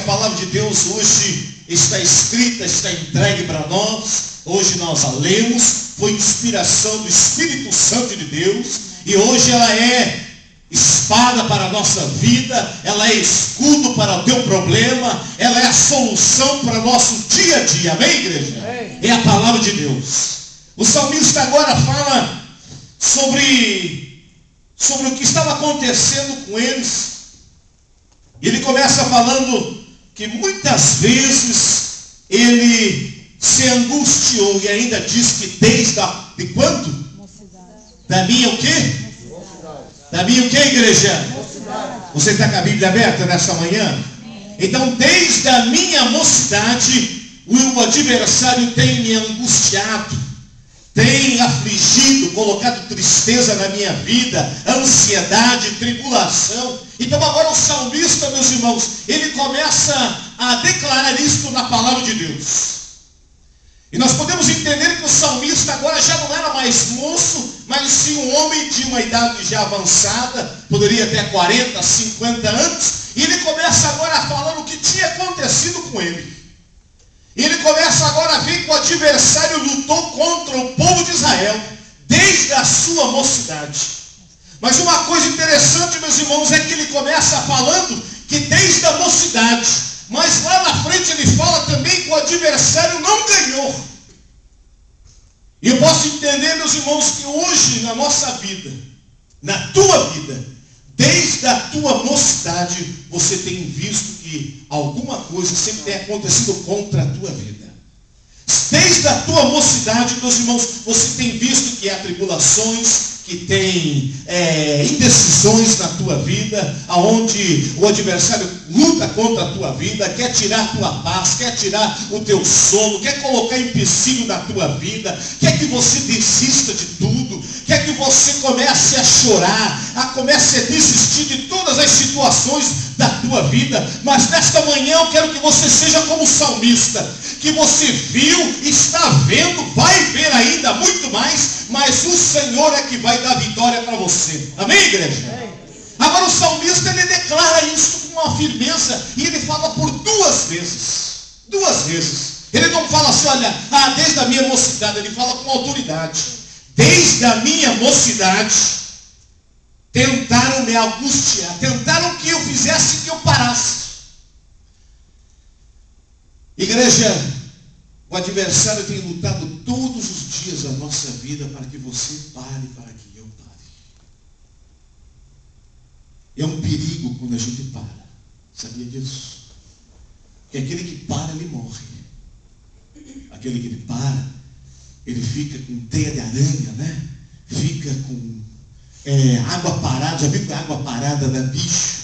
a palavra de Deus hoje está escrita, está entregue para nós. Hoje nós a lemos, foi inspiração do Espírito Santo de Deus, e hoje ela é espada para a nossa vida, ela é escudo para o teu problema, ela é a solução para o nosso dia a dia, amém, igreja? É a palavra de Deus. O salmista agora fala sobre o que estava acontecendo com eles. Ele começa falando que muitas vezes ele se angustiou, e ainda diz que de quanto? Mocidade. Da minha o quê? Mocidade. Da minha o quê, igreja? Mocidade. Você está com a Bíblia aberta nesta manhã? Então, desde a minha mocidade, o adversário tem me angustiado, tem afligido, colocado tristeza na minha vida, ansiedade, tribulação. Então agora o salmista, meus irmãos, ele começa a declarar isto na palavra de Deus. E nós podemos entender que o salmista agora já não era mais moço, mas sim um homem de uma idade já avançada, poderia ter 40, 50 anos, e ele começa agora a falar o que tinha acontecido com ele. E ele começa agora a ver que o adversário lutou contra o povo de Israel, desde a sua mocidade. Mas uma coisa interessante, meus irmãos, é que ele começa falando que desde a mocidade, mas lá na frente ele fala também que o adversário não ganhou. E eu posso entender, meus irmãos, que hoje na nossa vida, na tua vida, desde a tua mocidade, você tem visto que alguma coisa sempre tem acontecido contra a tua vida. Desde a tua mocidade, meus irmãos, você tem visto que há tribulações, que tem indecisões na tua vida, aonde o adversário luta contra a tua vida, quer tirar a tua paz, quer tirar o teu sono, quer colocar empecilho na tua vida, quer que você desista de tudo, quer que você comece a chorar, comece a desistir de todas as situações da tua vida. Mas nesta manhã eu quero que você seja como o salmista, que você viu, está vendo, vai ver ainda muito mais, mas o Senhor é que vai dar vitória para você. Amém, igreja? Agora o salmista, ele declara isso com uma firmeza, e ele fala por duas vezes. Duas vezes. Ele não fala assim, olha, desde a minha mocidade, ele fala com autoridade. Desde a minha mocidade, tentaram me angustiar, tentaram que eu fizesse, que eu parasse. Igreja, o adversário tem lutado todos os dias da nossa vida para que você pare, para que eu pare. É um perigo quando a gente para. Sabia disso? Porque aquele que para, ele morre. Aquele que ele para, ele fica com teia de aranha, né? Fica com água parada. Já viu que a água parada dá bicho?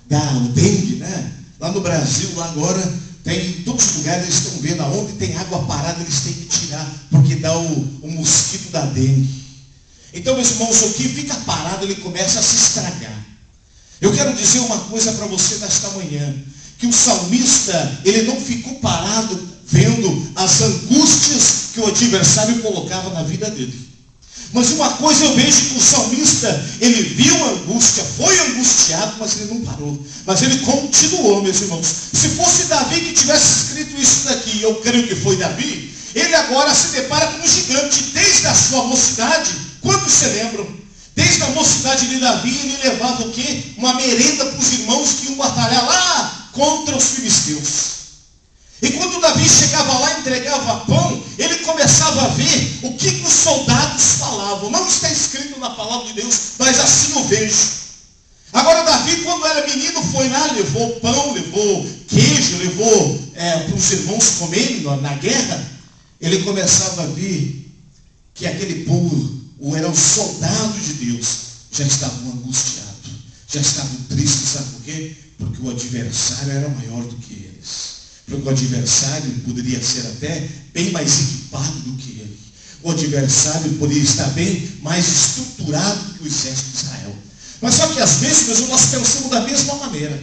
Dá o dengue, né? Lá no Brasil, lá agora, tem em todos os lugares, eles estão vendo aonde tem água parada, eles têm que tirar, porque dá o mosquito da dengue. Então, meus irmãos, o que fica parado, ele começa a se estragar. Eu quero dizer uma coisa para você nesta manhã, que o salmista, ele não ficou parado vendo as angústias que o adversário colocava na vida dele. Mas uma coisa eu vejo, que o salmista, ele viu a angústia, foi angustiado, mas ele não parou. Mas ele continuou, meus irmãos. Se fosse Davi que tivesse escrito isso daqui, eu creio que foi Davi, ele agora se depara com um gigante desde a sua mocidade. Quantos se lembram? Desde a mocidade de Davi, ele levava o quê? Uma merenda para os irmãos que iam batalhar lá contra os filisteus. E quando Davi chegava lá e entregava pão, ele começava a ver o que os soldados falavam. Não está escrito na palavra de Deus, mas assim eu vejo. Agora Davi, quando era menino, foi lá, levou pão, levou queijo, levou para os irmãos comerem na guerra. Ele começava a ver que aquele povo, eram soldados de Deus, já estavam angustiados, já estavam tristes. Sabe por quê? Porque o adversário era maior do que eles. Porque o adversário poderia ser até bem mais equipado do que ele. O adversário poderia estar bem mais estruturado do que o exército de Israel. Mas só que às vezes nós pensamos da mesma maneira.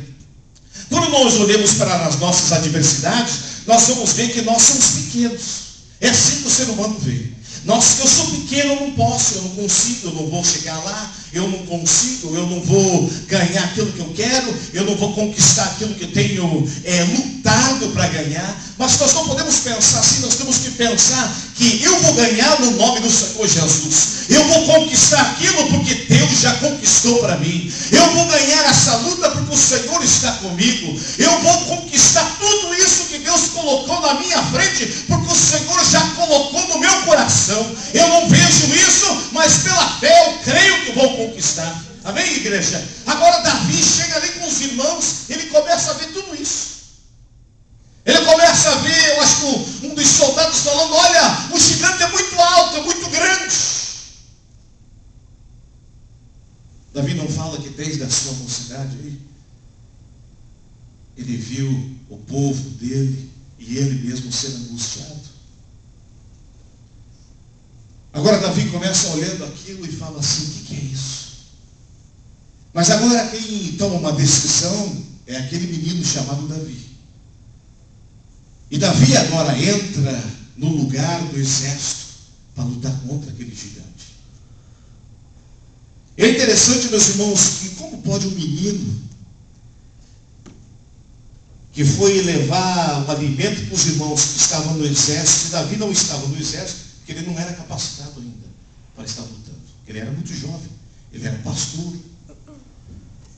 Quando nós olhamos para as nossas adversidades, nós vamos ver que nós somos pequenos. É assim que o ser humano vê. Eu sou pequeno, eu não posso, eu não consigo, eu não vou chegar lá, eu não consigo, eu não vou ganhar aquilo que eu quero, eu não vou conquistar aquilo que eu tenho lutado para ganhar. Mas nós não podemos pensar assim, nós temos que pensar que eu vou ganhar no nome do Senhor Jesus. Eu vou conquistar aquilo porque Deus já conquistou para mim. Eu vou ganhar essa luta porque o Senhor está comigo. Eu vou conquistar tudo isso que Deus colocou na minha frente, porque o Senhor já colocou no meu coração. Eu não vejo isso, mas pela fé eu creio que vou conquistar. Amém, igreja? Agora Davi chega ali com os irmãos, ele começa a ver tudo isso. Ele começa a ver, eu acho que um dos soldados falando, olha, o gigante é muito alto, é muito grande. Davi não fala que desde a sua mocidade ele viu o povo dele e ele mesmo sendo angustiado. Agora Davi começa olhando aquilo e fala assim, o que é isso? Mas agora quem toma uma decisão é aquele menino chamado Davi. E Davi agora entra no lugar do exército para lutar contra aquele gigante. É interessante, meus irmãos, que como pode um menino que foi levar o alimento para os irmãos que estavam no exército, e Davi não estava no exército, porque ele não era capacitado ainda para estar lutando. Ele era muito jovem, ele era pastor,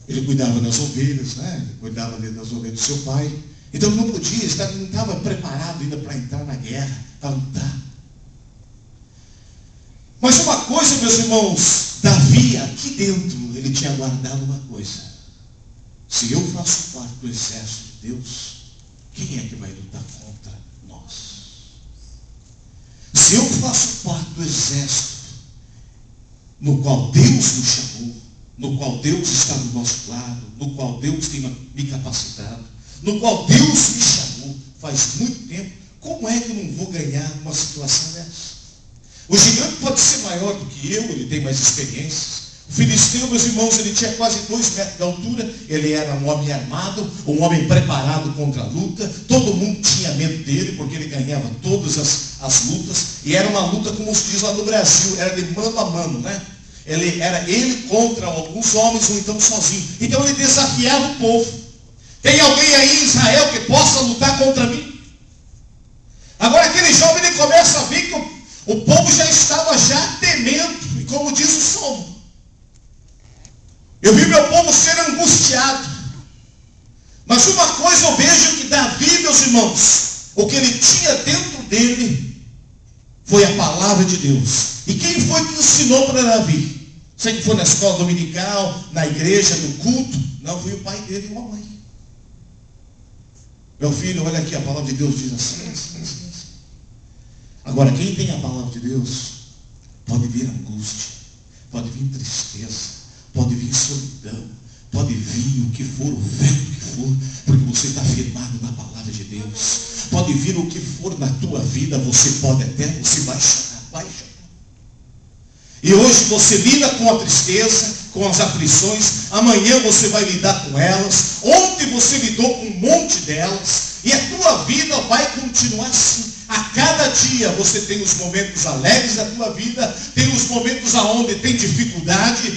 ele cuidava das ovelhas, né? Ele cuidava das ovelhas do seu pai. Então ele não podia estar, não estava preparado ainda para entrar na guerra, para lutar. Mas uma coisa, meus irmãos, Davi aqui dentro, ele tinha guardado uma coisa. Se eu faço parte do exército de Deus, quem é que vai lutar contra nós? Se eu faço parte do exército, no qual Deus nos chamou, no qual Deus está do nosso lado, no qual Deus tem me capacitado, no qual Deus me chamou faz muito tempo, como é que eu não vou ganhar uma situação dessa? O gigante pode ser maior do que eu, ele tem mais experiências. O filisteu, meus irmãos, ele tinha quase 2 metros de altura, ele era um homem armado, um homem preparado contra a luta, todo mundo tinha medo dele, porque ele ganhava todas as lutas, e era uma luta, como se diz lá no Brasil, era de mano a mano, né? Era ele contra alguns homens, ou então sozinho. Então ele desafiava o povo. Tem alguém aí em Israel que possa lutar contra mim? Agora aquele jovem, ele começa a ver que o povo já estava temendo, e como diz o Salmo, eu vi meu povo ser angustiado. Mas uma coisa eu vejo que Davi, meus irmãos, o que ele tinha dentro dele foi a palavra de Deus. E quem foi que ensinou para Davi? Você que foi na escola dominical, na igreja, no culto? Não, foi o pai dele e a mãe. Meu filho, olha aqui, a palavra de Deus diz assim. Agora, quem tem a palavra de Deus, pode vir angústia, pode vir tristeza, pode vir solidão, pode vir o que for, o vento que for, porque você está firmado na palavra de Deus. Pode vir o que for na tua vida, você pode até, você vai chorar. E hoje você lida com a tristeza, com as aflições, amanhã você vai lidar com elas, ontem você lidou com um monte delas, e a tua vida vai continuar assim. A cada dia você tem os momentos alegres da tua vida, tem os momentos aonde tem dificuldade,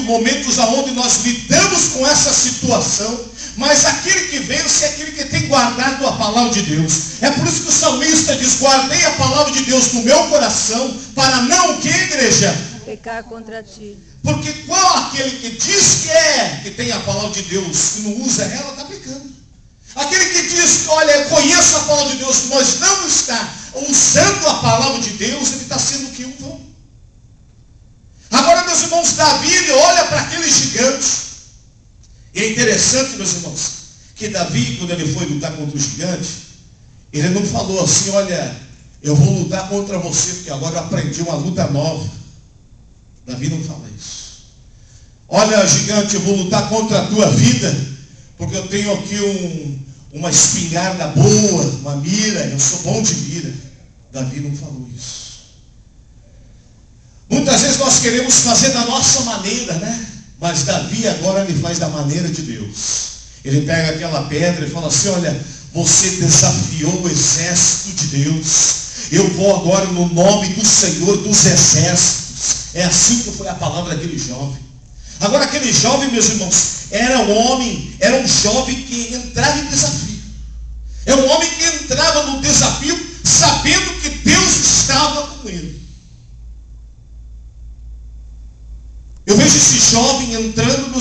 momentos aonde nós lidamos com essa situação, mas aquele que vence é aquele que tem guardado a palavra de Deus. É por isso que o salmista diz, guardei a palavra de Deus no meu coração, para não, que igreja? Pecar contra ti. Porque qual aquele que diz que tem a palavra de Deus e não usa ela, está pecando. Aquele que diz, olha, eu conheço a palavra de Deus, mas não está usando a palavra de Deus, ele está sendo que um vão. Agora, meus irmãos, Davi, ele olha para aquele gigante. E é interessante, meus irmãos, que Davi, quando ele foi lutar contra o gigante, ele não falou assim, olha, eu vou lutar contra você, porque agora eu aprendi uma luta nova. Davi não fala isso. Olha, gigante, eu vou lutar contra a tua vida, porque eu tenho aqui uma espingarda boa, uma mira, eu sou bom de mira. Davi não falou isso. Muitas vezes nós queremos fazer da nossa maneira, né? Mas Davi agora ele faz da maneira de Deus. Ele pega aquela pedra e fala assim, olha, você desafiou o exército de Deus. Eu vou agora no nome do Senhor dos Exércitos. É assim que foi a palavra daquele jovem. Agora aquele jovem, meus irmãos, era um jovem que entrava em desafio. É um homem que entrava no desafio sabendo que Deus estava com ele. Eu vejo esse jovem entrando no